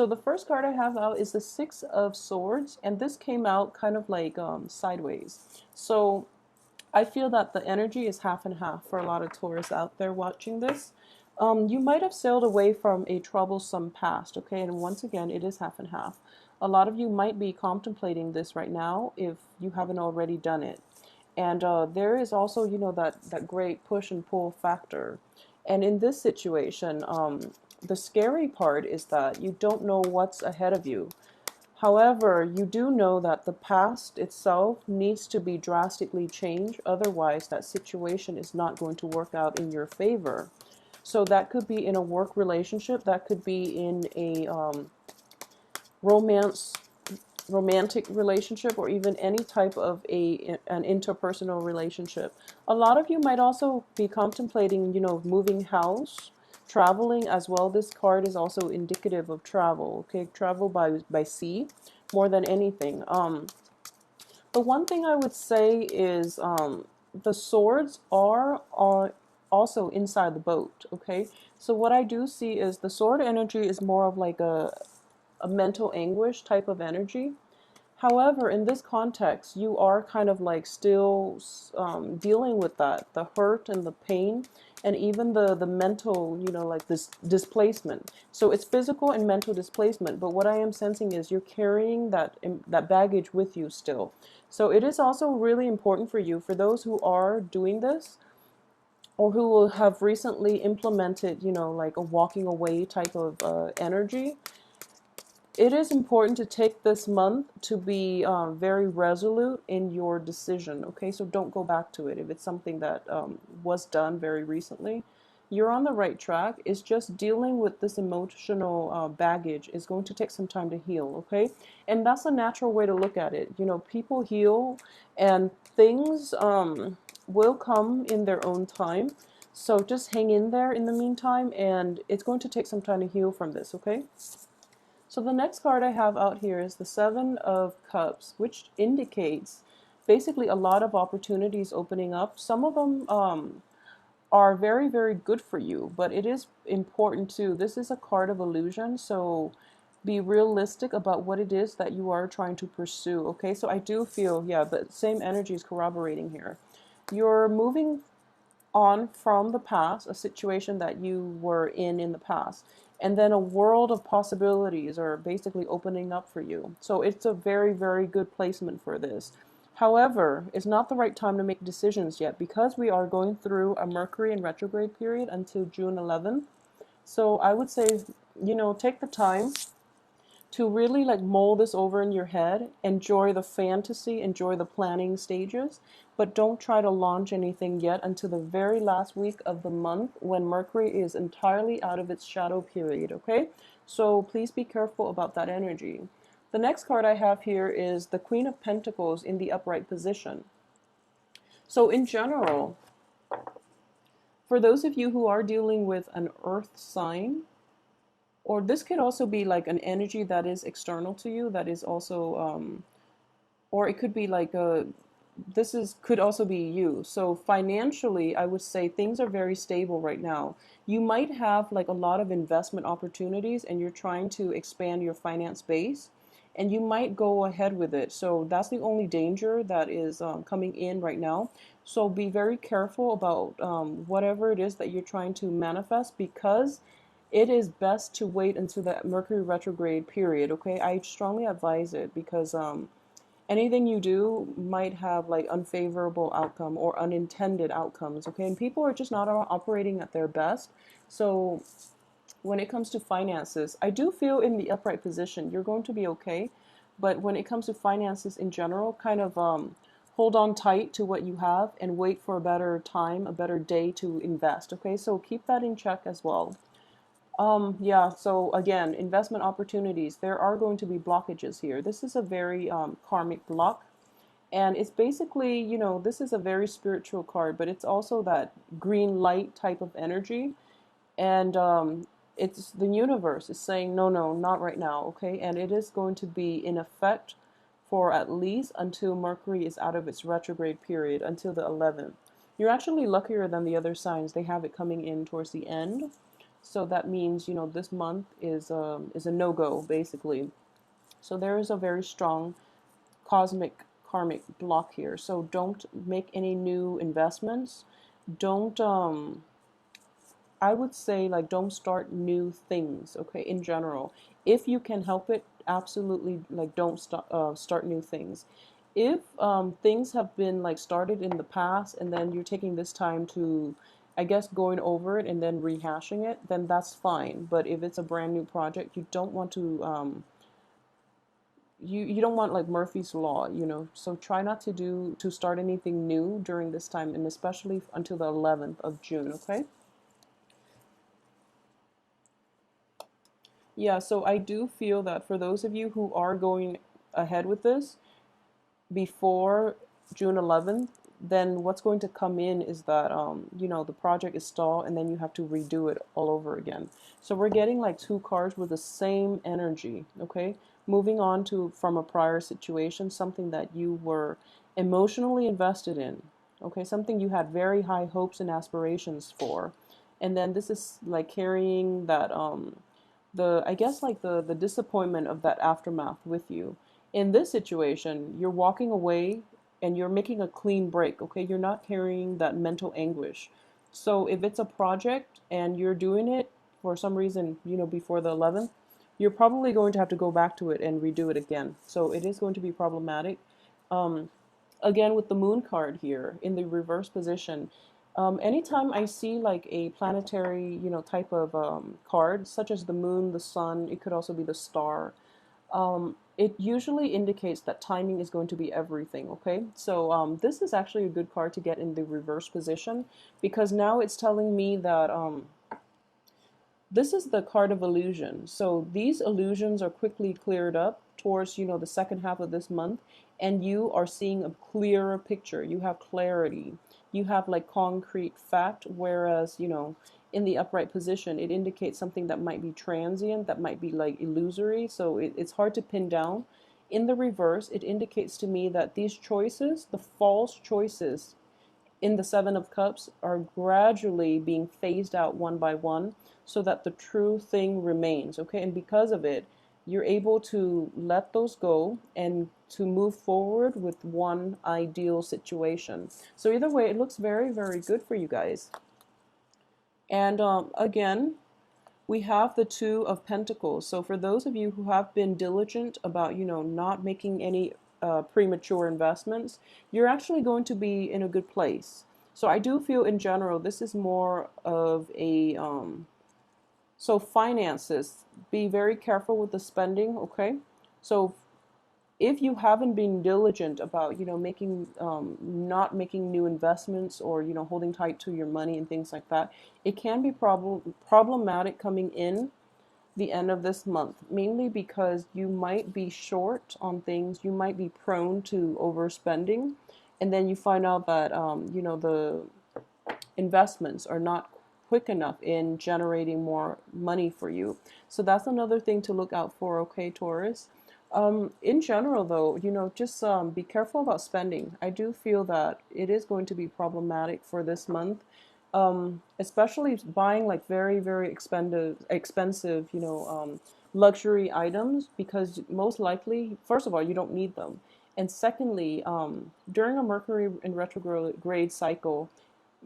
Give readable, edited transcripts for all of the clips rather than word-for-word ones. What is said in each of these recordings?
So the first card I have out is the Six of Swords, and this came out kind of like sideways. So I feel that the energy is half and half for a lot of Taurus out there watching this. You might have sailed away from a troublesome past, okay? And once again, it is half and half. A lot of you might be contemplating this right now if you haven't already done it. And there is also, that great push and pull factor. And in this situation, the scary part is that you don't know what's ahead of you. However, you do know that the past itself needs to be drastically changed. Otherwise, that situation is not going to work out in your favor. So that could be in a work relationship. That could be in a romance romantic relationship, or even any type of an interpersonal relationship. A lot of you might also be contemplating, moving house, traveling as well. This card is also indicative of travel, okay? Travel by sea more than anything. The one thing I would say is the swords are also inside the boat, okay? So what I do see is the sword energy is more of like a mental anguish type of energy. However, in this context, you are kind of like still dealing with the hurt and the pain, and even the mental, like this displacement. So it's physical and mental displacement. But what I am sensing is you're carrying that baggage with you still. So it is also really important for you, for those who are doing this, or who will have recently implemented, like a walking away type of energy. It is important to take this month to be very resolute in your decision, okay? So don't go back to it. If it's something that was done very recently, you're on the right track. It's just dealing with this emotional baggage is going to take some time to heal, okay? And that's a natural way to look at it. People heal, and things will come in their own time. So just hang in there in the meantime, and it's going to take some time to heal from this, okay? So the next card I have out here is the Seven of Cups, which indicates basically a lot of opportunities opening up. Some of them are very, very good for you, but it is important too. This is a card of illusion, so be realistic about what it is that you are trying to pursue, okay? So I do feel, yeah, the same energy is corroborating here. You're moving on from the past, a situation that you were in the past, and then a world of possibilities are basically opening up for you. So it's a very, very good placement for this. However, it's not the right time to make decisions yet, because we are going through a Mercury in retrograde period until June 11th. So I would say, take the time to really like mull this over in your head, enjoy the fantasy, enjoy the planning stages, but don't try to launch anything yet until the very last week of the month, when Mercury is entirely out of its shadow period, okay? So please be careful about that energy. The next card I have here is the Queen of Pentacles in the upright position. So in general, for those of you who are dealing with an earth sign, or this could also be like an energy that is external to you, that is also, or it could be like could also be you. So financially, I would say things are very stable right now. You might have like a lot of investment opportunities, and you're trying to expand your finance base, and you might go ahead with it. So that's the only danger that is coming in right now. So be very careful about whatever it is that you're trying to manifest, because it is best to wait until the Mercury retrograde period, okay? I strongly advise it, because anything you do might have like unfavorable outcome or unintended outcomes, okay? And people are just not operating at their best. So when it comes to finances, I do feel in the upright position, you're going to be okay. But when it comes to finances in general, kind of hold on tight to what you have and wait for a better time, a better day to invest, okay? So keep that in check as well. Yeah, so again, investment opportunities, there are going to be blockages here. This is a very karmic block. And it's basically, this is a very spiritual card, but it's also that green light type of energy. And it's the universe is saying, no, no, not right now, okay? And it is going to be in effect for at least until Mercury is out of its retrograde period, until the 11th. You're actually luckier than the other signs. They have it coming in towards the end. So that means, this month is a no-go basically. So there is a very strong cosmic karmic block here. So don't make any new investments. Don't I would say, like, don't start new things, okay, in general. If you can help it, absolutely, like, don't start new things. If things have been like started in the past and then you're taking this time to, I guess, going over it and then rehashing it, then that's fine. But if it's a brand new project, you don't want to you don't want like Murphy's Law, So try not to start anything new during this time, and especially until the 11th of June, okay? Yeah, so I do feel that for those of you who are going ahead with this before June 11th, then what's going to come in is that the project is stalled and then you have to redo it all over again. So we're getting like two cards with the same energy, okay? Moving on to from a prior situation, something that you were emotionally invested in, okay? Something you had very high hopes and aspirations for. And then this is like carrying that the I guess like the disappointment of that aftermath with you. In this situation, you're walking away and you're making a clean break, okay? You're not carrying that mental anguish. So if it's a project and you're doing it for some reason, before the 11th, you're probably going to have to go back to it and redo it again. So it is going to be problematic. Um, Again, with the moon card here in the reverse position, anytime I see like a planetary, type of card, such as the moon, the sun, it could also be the star. It usually indicates that timing is going to be everything, okay? So this is actually a good card to get in the reverse position, because now it's telling me that this is the card of illusion. So these illusions are quickly cleared up towards, the second half of this month, and you are seeing a clearer picture. You have clarity. You have like concrete fact, whereas, in the upright position, it indicates something that might be transient, that might be like illusory. So it's hard to pin down. In the reverse, it indicates to me that these choices, the false choices, in the Seven of Cups are gradually being phased out one by one so that the true thing remains, okay? And because of it, you're able to let those go and to move forward with one ideal situation. So either way, it looks very, very good for you guys. And again, we have the Two of Pentacles. So for those of you who have been diligent about, not making any premature investments, you're actually going to be in a good place. So I do feel in general, this is more of a, so finances, be very careful with the spending, okay? So if you haven't been diligent about, making, not making new investments, or, holding tight to your money and things like that, it can be problematic coming in the end of this month, mainly because you might be short on things, you might be prone to overspending, and then you find out that, the investments are not quick enough in generating more money for you. So that's another thing to look out for, okay, Taurus? In general, though, just be careful about spending. I do feel that it is going to be problematic for this month, especially buying like very, very expensive, luxury items, because most likely, first of all, you don't need them. And secondly, during a Mercury in retrograde cycle,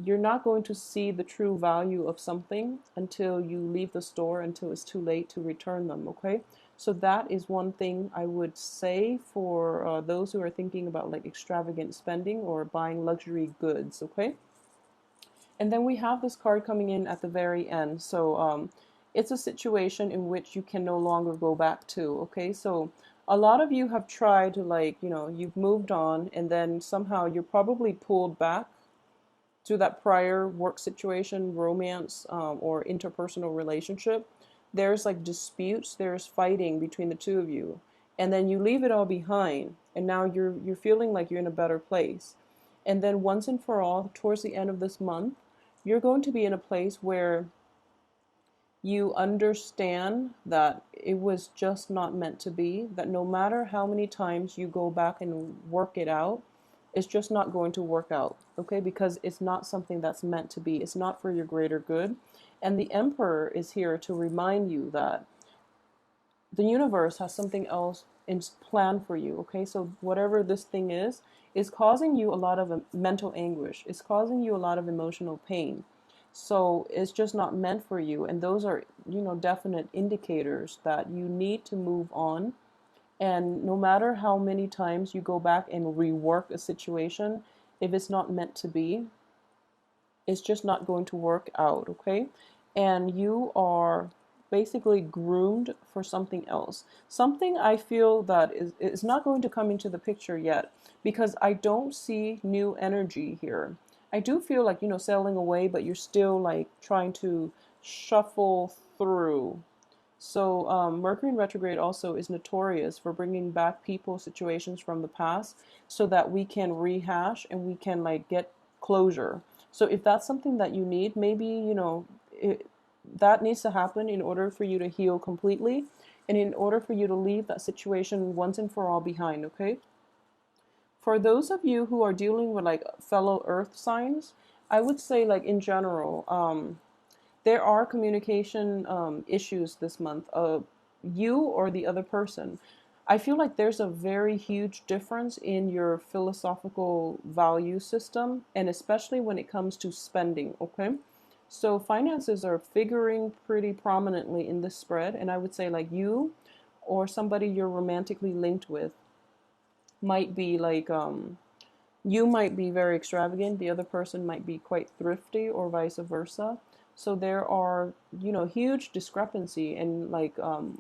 you're not going to see the true value of something until you leave the store, until it's too late to return them, okay? So that is one thing I would say for those who are thinking about like extravagant spending or buying luxury goods, okay? And then we have this card coming in at the very end. So it's a situation in which you can no longer go back to, okay? So a lot of you have tried to like, you've moved on, and then somehow you're probably pulled back to that prior work situation, romance, or interpersonal relationship. There's like disputes, there's fighting between the two of you, and then you leave it all behind, and now you're feeling like you're in a better place. And then once and for all, towards the end of this month, you're going to be in a place where you understand that it was just not meant to be, that no matter how many times you go back and work it out, it's just not going to work out, okay? Because it's not something that's meant to be. It's not for your greater good. And the Emperor is here to remind you that the universe has something else in plan for you, okay? So whatever this thing is causing you a lot of mental anguish. It's causing you a lot of emotional pain. So it's just not meant for you. And those are, definite indicators that you need to move on. And no matter how many times you go back and rework a situation, if it's not meant to be, it's just not going to work out, okay? And you are basically groomed for something else. Something I feel that is not going to come into the picture yet because I don't see new energy here. I do feel like, sailing away, but you're still like trying to shuffle through. So Mercury in retrograde also is notorious for bringing back people, situations from the past so that we can rehash and we can like get closure. So if that's something that you need, maybe, that needs to happen in order for you to heal completely and in order for you to leave that situation once and for all behind, okay? For those of you who are dealing with like fellow earth signs, I would say like in general, there are communication issues this month. You or the other person. I feel like there's a very huge difference in your philosophical value system, and especially when it comes to spending, okay? So finances are figuring pretty prominently in this spread, and I would say like you or somebody you're romantically linked with might be like you might be very extravagant, the other person might be quite thrifty, or vice versa. So there are, huge discrepancy, and like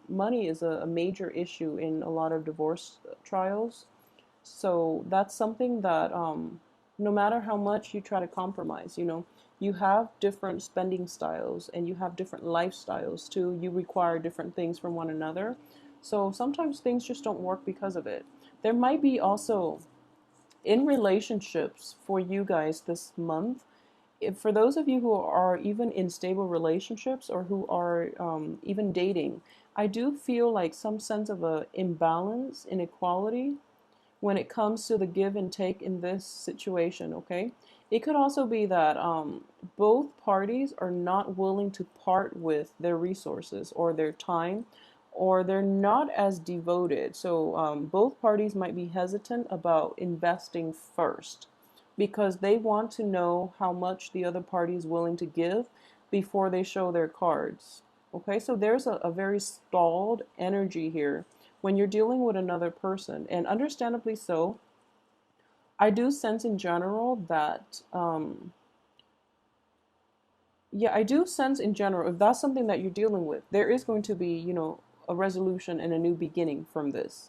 money is a major issue in a lot of divorce trials. So that's something that no matter how much you try to compromise, you have different spending styles and you have different lifestyles too. You require different things from one another. So sometimes things just don't work because of it. There might be also in relationships for you guys this month, if, for those of you who are even in stable relationships or who are even dating, I do feel like some sense of a imbalance, inequality when it comes to the give and take in this situation, okay? It could also be that both parties are not willing to part with their resources or their time, or they're not as devoted. So both parties might be hesitant about investing first because they want to know how much the other party is willing to give before they show their cards. Okay, so there's a very stalled energy here when you're dealing with another person, and understandably so. I do sense in general that, yeah, I do sense in general, if that's something that you're dealing with, there is going to be, a resolution and a new beginning from this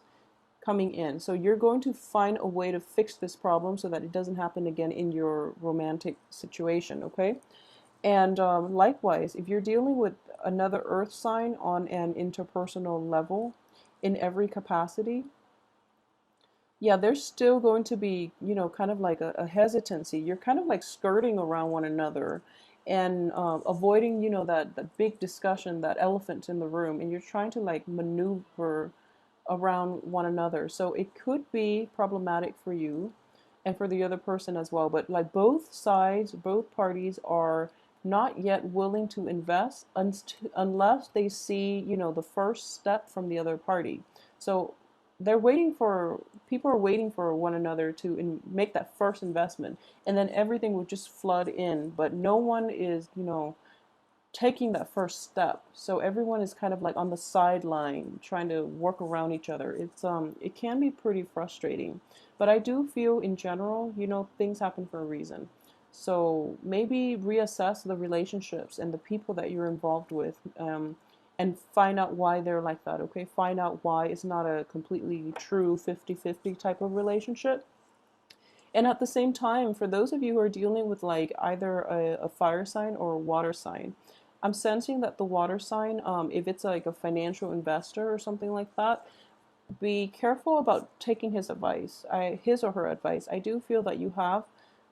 coming in. So you're going to find a way to fix this problem so that it doesn't happen again in your romantic situation, okay? And likewise, if you're dealing with another earth sign on an interpersonal level in every capacity, yeah, there's still going to be, kind of like a hesitancy. You're kind of like skirting around one another and avoiding, that big discussion, that elephant in the room, and you're trying to like maneuver around one another. So it could be problematic for you and for the other person as well. But like both sides, both parties are not yet willing to invest unless they see, the first step from the other party. So they're waiting for people are waiting for one another to make that first investment, and then everything will just flood in. But no one is, taking that first step. So everyone is kind of like on the sideline trying to work around each other. It can be pretty frustrating. But I do feel in general, things happen for a reason. So maybe reassess the relationships and the people that you're involved with, and find out why they're like that, okay? Find out why it's not a completely true 50-50 type of relationship. And at the same time, for those of you who are dealing with like either a fire sign or a water sign, I'm sensing that the water sign, if it's like a financial investor or something like that, be careful about taking his or her advice. I do feel that you have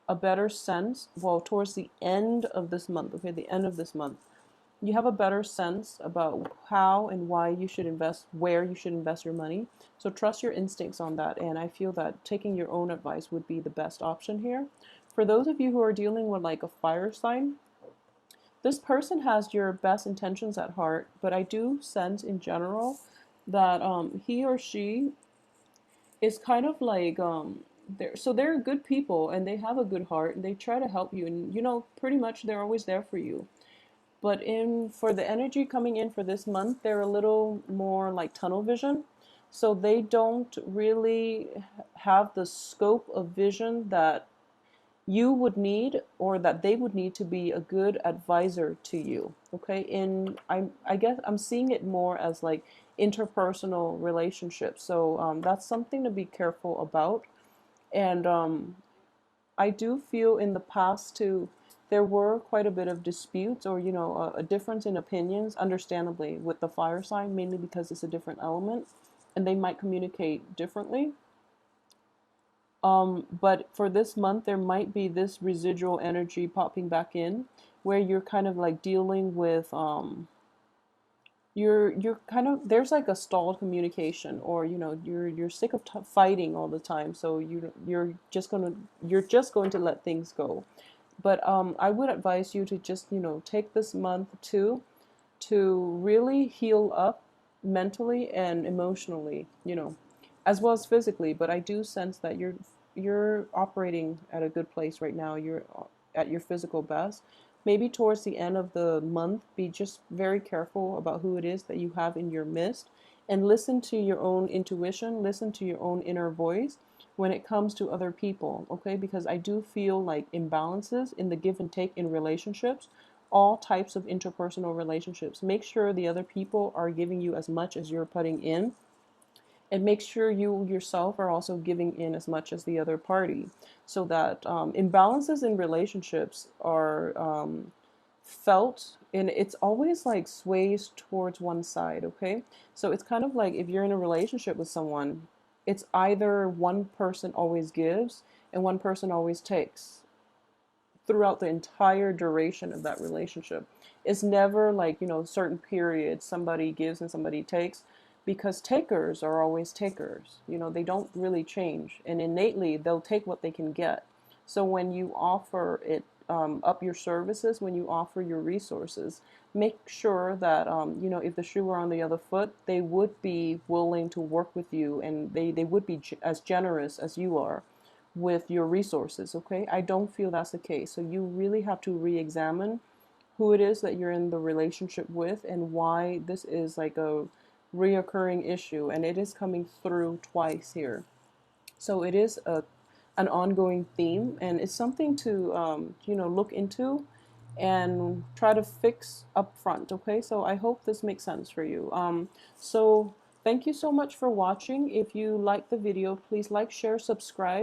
a better sense, well, towards the end of this month, okay, the end of this month, you have a better sense about how and why you should invest, where you should invest your money. So trust your instincts on that. And I feel that taking your own advice would be the best option here. For those of you who are dealing with like a fire sign, this person has your best intentions at heart, but I do sense in general that he or she is kind of like they're good people and they have a good heart and they try to help you, and pretty much they're always there for you. But in for the energy coming in for this month, they're a little more like tunnel vision. So they don't really have the scope of vision that you would need or that they would need to be a good advisor to you. Okay? I guess I'm seeing it more as like interpersonal relationships. So that's something to be careful about. And I do feel in the past too, there were quite a bit of disputes or, a difference in opinions, understandably, with the fire sign, mainly because it's a different element and they might communicate differently. But for this month, there might be this residual energy popping back in where you're kind of like dealing with, you're kind of, there's like a stalled communication, or you're sick of fighting all the time, so you're just going to let things go. But I would advise you to just take this month to really heal up mentally and emotionally, as well as physically. But I do sense that you're operating at a good place right now. You're at your physical best. Maybe towards the end of the month, be just very careful about who it is that you have in your midst, and listen to your own intuition, listen to your own inner voice when it comes to other people, okay? Because I do feel like imbalances in the give and take in relationships, all types of interpersonal relationships. Make sure the other people are giving you as much as you're putting in, and make sure you yourself are also giving in as much as the other party, so that imbalances in relationships are felt, and it's always like sways towards one side. Okay, so it's kind of like if you're in a relationship with someone, it's either one person always gives and one person always takes throughout the entire duration of that relationship. It's never like, certain periods somebody gives and somebody takes, because takers are always takers. They don't really change. And innately, they'll take what they can get. So when you offer it, up your services, when you offer your resources, make sure that, if the shoe were on the other foot, they would be willing to work with you, and they would be as generous as you are with your resources. Okay, I don't feel that's the case. So you really have to re-examine who it is that you're in the relationship with and why this is like a reoccurring issue, and it is coming through twice here. So it is an ongoing theme, and it's something to look into and try to fix up front. Okay, so I hope this makes sense for you. So thank you so much for watching. If you like the video, please like, share, subscribe.